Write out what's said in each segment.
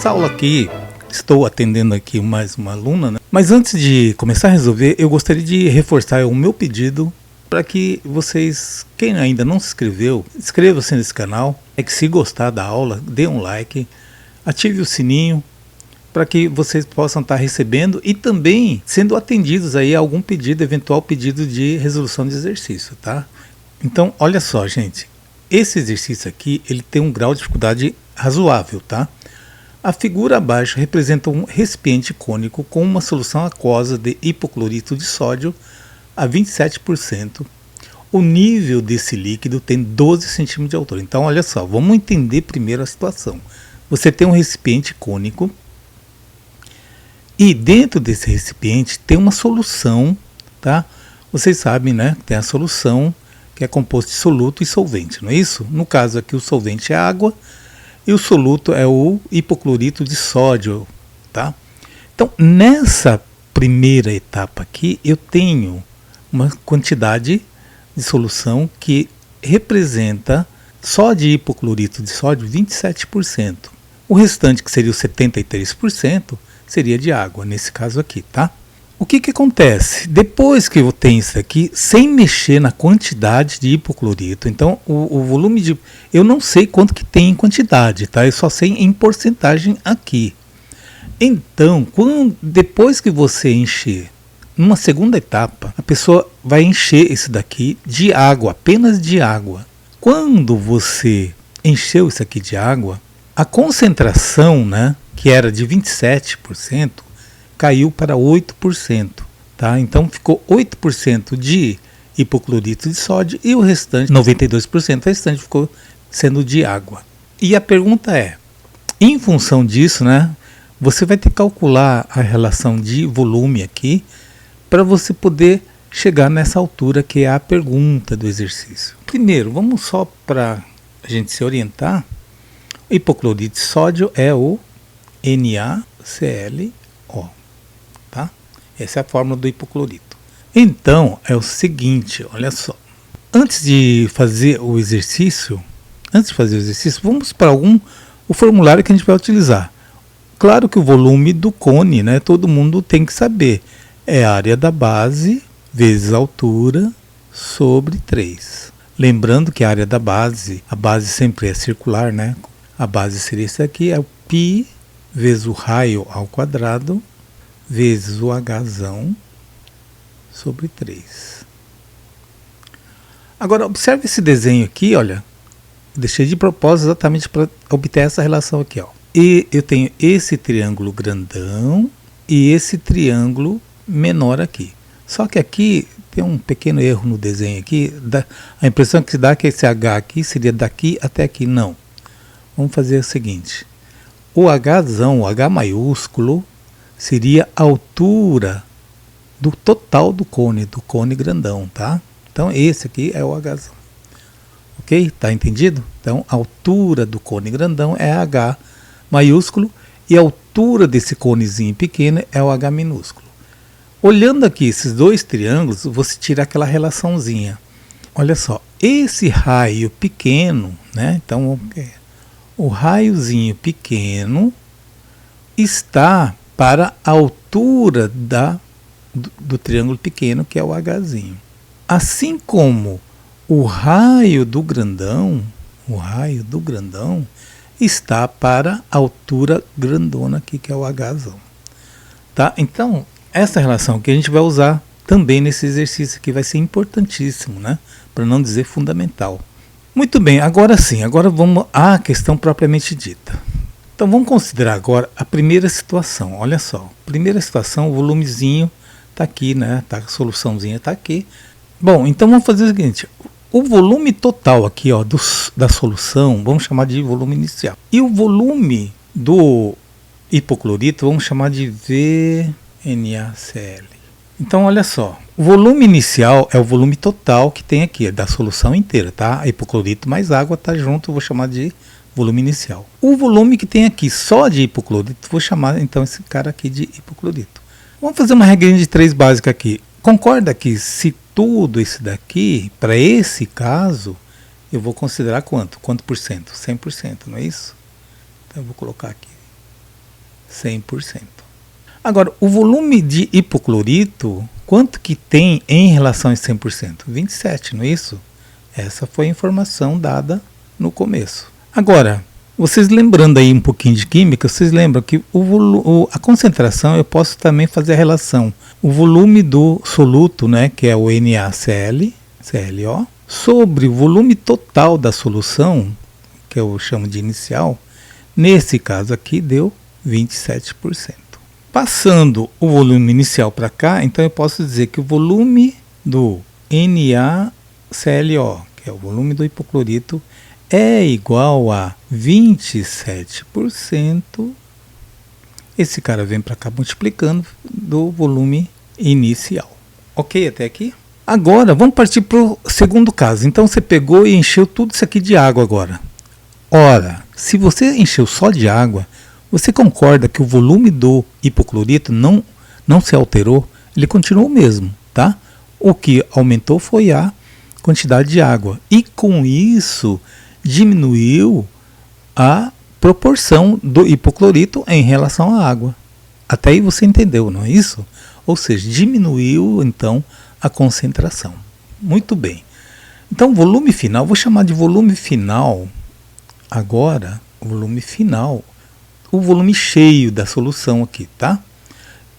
Nessa aula aqui, estou atendendo aqui mais uma aluna, né? Mas antes de começar a resolver, eu gostaria de reforçar o meu pedido para que vocês, quem ainda não se inscreveu, inscreva-se nesse canal, que se gostar da aula, dê um like, ative o sininho para que vocês possam estar recebendo e também sendo atendidos aí a algum pedido, eventual pedido de resolução de exercício, tá? Então, olha só, gente, esse exercício aqui, ele tem um grau de dificuldade razoável, tá? A figura abaixo representa um recipiente cônico com uma solução aquosa de hipoclorito de sódio a 27%. O nível desse líquido tem 12 centímetros de altura. Então, olha só, vamos entender primeiro a situação. Você tem um recipiente cônico e dentro desse recipiente tem uma solução, tá? Vocês sabem, né? Tem a solução que é composta de soluto e solvente, não é isso? No caso aqui o solvente é água e o soluto é o hipoclorito de sódio, tá? Então, nessa primeira etapa aqui, eu tenho uma quantidade de solução que representa só de hipoclorito de sódio 27%. O restante, que seria os 73%, seria de água, nesse caso aqui, tá? O que acontece? Depois que eu tenho isso aqui, sem mexer na quantidade de hipoclorito, então o volume de... Eu não sei quanto que tem em quantidade, tá? Eu só sei em porcentagem aqui. Então, depois que você encher, numa segunda etapa, a pessoa vai encher esse daqui de água, apenas de água. Quando você encheu isso aqui de água, a concentração, né, que era de 27%, caiu para 8%. Tá? Então ficou 8% de hipoclorito de sódio e o restante, 92%, o restante ficou sendo de água. E a pergunta é, em função disso, né, você vai ter que calcular a relação de volume aqui para você poder chegar nessa altura que é a pergunta do exercício. Primeiro, vamos só para a gente se orientar, o hipoclorito de sódio é o NaClO, tá? Essa é a fórmula do hipoclorito. Então, é o seguinte, olha só. Antes de fazer o exercício, vamos para o formulário que a gente vai utilizar. Claro que o volume do cone, né, todo mundo tem que saber. É a área da base vezes a altura sobre 3. Lembrando que a área da base, a base sempre é circular, né? A base seria isso aqui, é o π vezes o raio ao quadrado vezes o hzão sobre 3. Agora, observe esse desenho aqui, olha. Deixei de propósito exatamente para obter essa relação aqui, ó. E eu tenho esse triângulo grandão e esse triângulo menor aqui. Só que aqui tem um pequeno erro no desenho aqui. A impressão que se dá é que esse H aqui seria daqui até aqui. Não. Vamos fazer o seguinte. O Hzão, o H maiúsculo, seria a altura do total do cone grandão, tá? Então esse aqui é o Hzão. Ok? Tá entendido? Então a altura do cone grandão é H maiúsculo e a altura desse conezinho pequeno é o H minúsculo. Olhando aqui esses dois triângulos, você tira aquela relaçãozinha. Olha só, esse raio pequeno, né? Então, o raiozinho pequeno está para a altura do triângulo pequeno, que é o Hzinho. Assim como o raio do grandão está para a altura grandona aqui, que é o Hzão. Tá? Então, essa relação que a gente vai usar também nesse exercício aqui vai ser importantíssimo, né? Para não dizer fundamental. Muito bem, agora sim, agora vamos à questão propriamente dita. Então vamos considerar agora a primeira situação. Olha só, primeira situação, o volumezinho está aqui, né? Tá, a soluçãozinha está aqui. Bom, então vamos fazer o seguinte, o volume total aqui, ó, da solução, vamos chamar de volume inicial. E o volume do hipoclorito, vamos chamar de VNaCl. Então, olha só, o volume inicial é o volume total que tem aqui, é da solução inteira, tá? Hipoclorito mais água tá junto, eu vou chamar de volume inicial. O volume que tem aqui só de hipoclorito, vou chamar então esse cara aqui de hipoclorito. Vamos fazer uma regrinha de 3 básica aqui. Concorda que se tudo isso daqui, para esse caso, eu vou considerar quanto? Quanto por cento? 100%, não é isso? Então eu vou colocar aqui 100%. Agora, o volume de hipoclorito, quanto que tem em relação a 100%? 27, não é isso? Essa foi a informação dada no começo. Agora, vocês lembrando aí um pouquinho de química, vocês lembram que a concentração eu posso também fazer a relação. O volume do soluto, né, que é o NaCl, ClO, sobre o volume total da solução, que eu chamo de inicial, nesse caso aqui deu 27%. Passando o volume inicial para cá, então eu posso dizer que o volume do NaClO, que é o volume do hipoclorito, é igual a 27%. Esse cara vem para cá multiplicando do volume inicial. Ok até aqui? Agora vamos partir para o segundo caso. Então você pegou e encheu tudo isso aqui de água agora. Ora, se você encheu só de água, você concorda que o volume do hipoclorito não se alterou? Ele continuou o mesmo, tá? O que aumentou foi a quantidade de água. E com isso diminuiu a proporção do hipoclorito em relação à água. Até aí você entendeu, não é isso? Ou seja, diminuiu então a concentração. Muito bem. Então, volume final, vou chamar de volume final agora, volume final, o volume cheio da solução aqui, tá?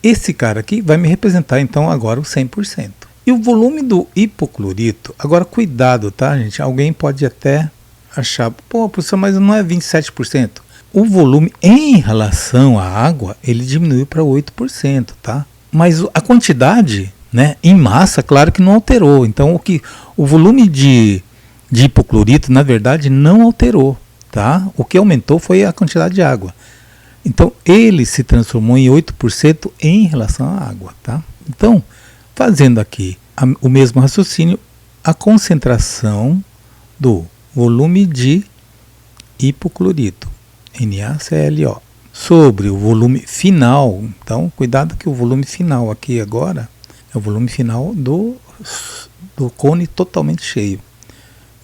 Esse cara aqui vai me representar então agora o 100%. E o volume do hipoclorito, agora cuidado, tá, gente? Alguém pode até achar, pô, professor, mas não é 27%. O volume em relação à água, ele diminuiu para 8%, tá? Mas a quantidade, né, em massa, claro que não alterou. Então, o volume de hipoclorito, na verdade, não alterou, tá? O que aumentou foi a quantidade de água. Então, ele se transformou em 8% em relação à água, tá? Então, fazendo aqui o mesmo raciocínio, a concentração do volume de hipoclorito, NaClO, sobre o volume final, então cuidado que o volume final aqui agora é o volume final do cone totalmente cheio,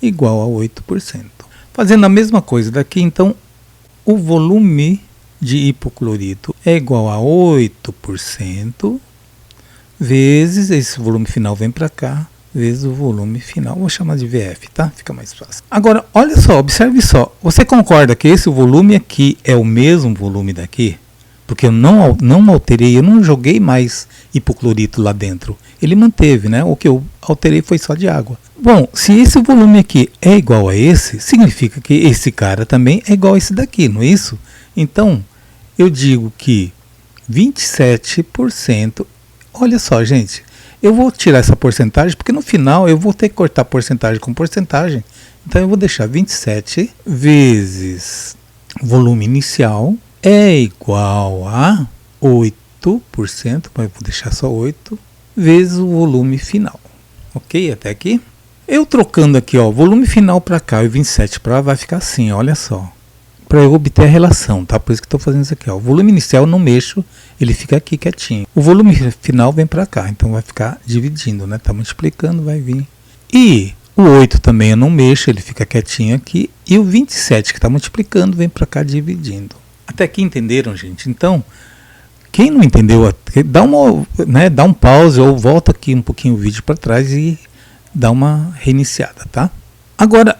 igual a 8%. Fazendo a mesma coisa daqui, então o volume de hipoclorito é igual a 8% vezes, esse volume final vem para cá, vezes o volume final, vou chamar de VF, tá? Fica mais fácil. Agora, olha só, observe só, você concorda que esse volume aqui é o mesmo volume daqui? Porque eu não alterei, eu não joguei mais hipoclorito lá dentro, ele manteve, né? O que eu alterei foi só de água. Bom, se esse volume aqui é igual a esse, significa que esse cara também é igual a esse daqui, não é isso? Então, eu digo que 27%, olha só, gente, eu vou tirar essa porcentagem, porque no final eu vou ter que cortar porcentagem com porcentagem. Então eu vou deixar 27 vezes volume inicial é igual a 8%, mas eu vou deixar só 8, vezes o volume final. Ok? Até aqui? Eu trocando aqui, ó, volume final para cá e 27 para lá, vai ficar assim, olha só. Para eu obter a relação, tá? Por isso que estou fazendo isso aqui, ó. O volume inicial eu não mexo, ele fica aqui quietinho. O volume final vem para cá, então vai ficar dividindo, né? Tá multiplicando, vai vir. E o 8 também eu não mexo, ele fica quietinho aqui. E o 27 que está multiplicando vem para cá dividindo. Até aqui entenderam, gente? Então, quem não entendeu, dá um pause ou volta aqui um pouquinho o vídeo para trás e dá uma reiniciada, tá? Agora,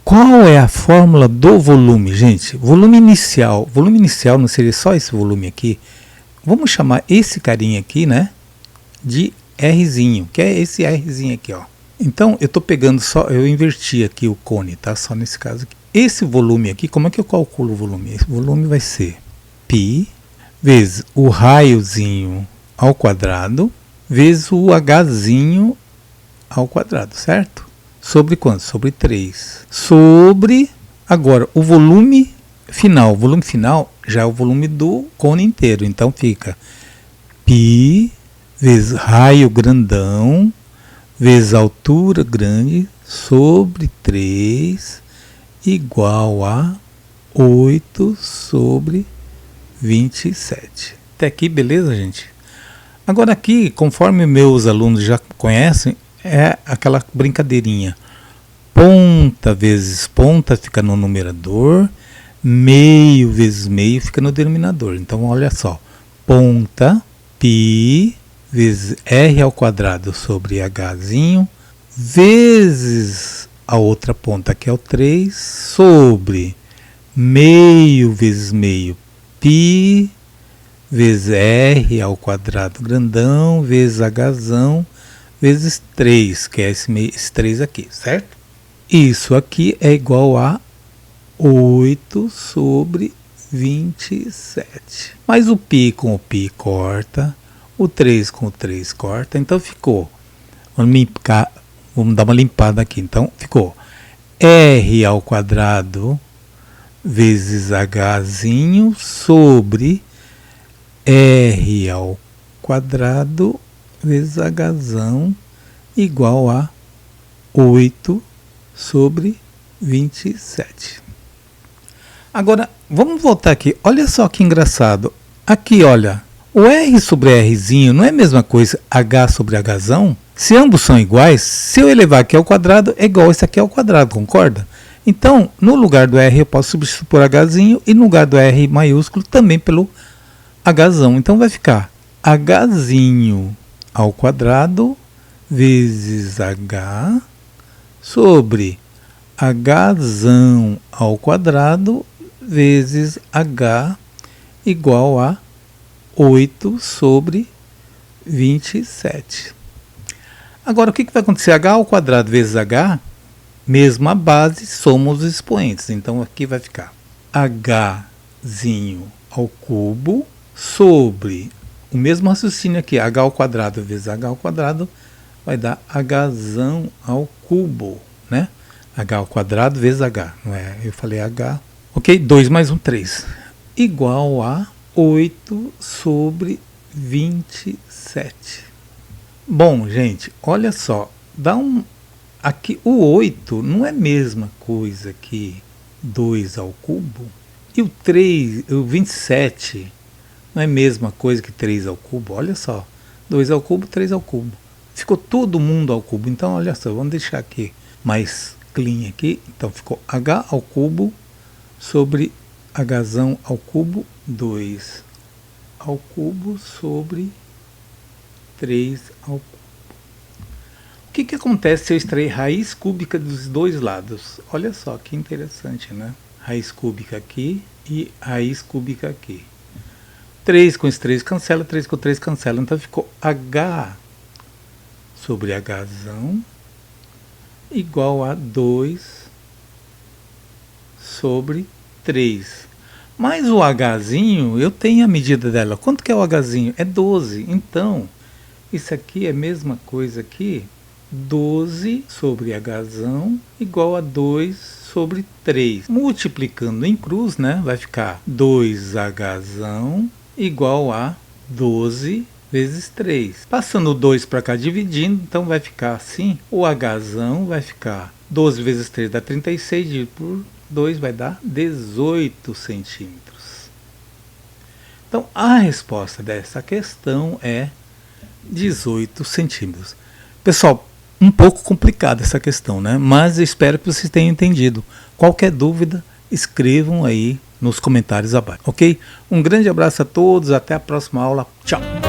qual é a fórmula do volume, gente? Volume inicial não seria só esse volume aqui? Vamos chamar esse carinha aqui, né, de Rzinho, que é esse Rzinho aqui, ó. Então, eu estou pegando eu inverti aqui o cone, tá? Só nesse caso aqui. Esse volume aqui, como é que eu calculo o volume? Esse volume vai ser π vezes o raiozinho ao quadrado vezes o Hzinho ao quadrado, certo? Sobre quanto? Sobre 3. Sobre, agora, o volume final. O volume final já é o volume do cone inteiro. Então fica π vezes raio grandão vezes altura grande sobre 3 igual a 8 sobre 27. Até aqui, beleza, gente? Agora aqui, conforme meus alunos já conhecem, é aquela brincadeirinha. Ponta vezes ponta fica no numerador, Meio vezes meio fica no denominador. Então, olha só. Ponta π vezes r ao quadrado sobre hzinho vezes a outra ponta, que é o 3, sobre meio vezes meio π vezes r ao quadrado grandão vezes hzão vezes 3, que é esse 3 aqui, certo? Isso aqui é igual a 8 sobre 27. Mas o π com o π corta, o 3 com o 3 corta, então ficou, vamos dar uma limpada aqui, então ficou r ao quadrado vezes hzinho sobre r ao quadrado vezes hzão igual a 8 sobre 27. Agora, vamos voltar aqui. Olha só que engraçado. Aqui, olha, o r sobre rzinho não é a mesma coisa h sobre hzão? Se ambos são iguais, se eu elevar aqui ao quadrado, é igual a esse aqui ao quadrado, concorda? Então, no lugar do r eu posso substituir por hzinho e no lugar do r maiúsculo também pelo hzão. Então vai ficar hzinho ao quadrado vezes h sobre hzão ao quadrado vezes h igual a 8 sobre 27. Agora, o que vai acontecer? H ao quadrado vezes h, mesma base, somos os expoentes. Então, aqui vai ficar hzinho ao cubo sobre o mesmo raciocínio aqui, h ao quadrado vezes h ao quadrado, vai dar hzão ao cubo, né? H ao quadrado vezes h, não é? Eu falei h, ok? 2 mais 1, 3, igual a 8 sobre 27. Bom, gente, olha só, aqui o 8 não é a mesma coisa que 2 ao cubo, e o 27 não é a mesma coisa que 3 ao cubo, olha só, 2 ao cubo, 3 ao cubo. Ficou todo mundo ao cubo, então olha só, vamos deixar aqui mais clean aqui, então ficou h ao cubo sobre hzão ao cubo, 2 ao cubo sobre 3 ao cubo. O que acontece se eu extrair raiz cúbica dos dois lados? Olha só que interessante, né? Raiz cúbica aqui e raiz cúbica aqui. 3 com esse 3 cancela, 3 com 3 cancela, então ficou h sobre hzão igual a 2 sobre 3. Mas o hzinho, eu tenho a medida dela. Quanto que é o hzinho? É 12. Então, isso aqui é a mesma coisa aqui. 12 sobre hzão igual a 2 sobre 3. Multiplicando em cruz, né, vai ficar 2hzão igual a 12 vezes 3. Passando o 2 para cá dividindo, então vai ficar assim. O hzão vai ficar 12 vezes 3 dá 36, dividido por 2 vai dar 18 centímetros. Então, a resposta dessa questão é 18 centímetros. Pessoal, um pouco complicada essa questão, né? Mas eu espero que vocês tenham entendido. Qualquer dúvida, escrevam aí nos comentários abaixo, ok? Um grande abraço a todos, até a próxima aula. Tchau!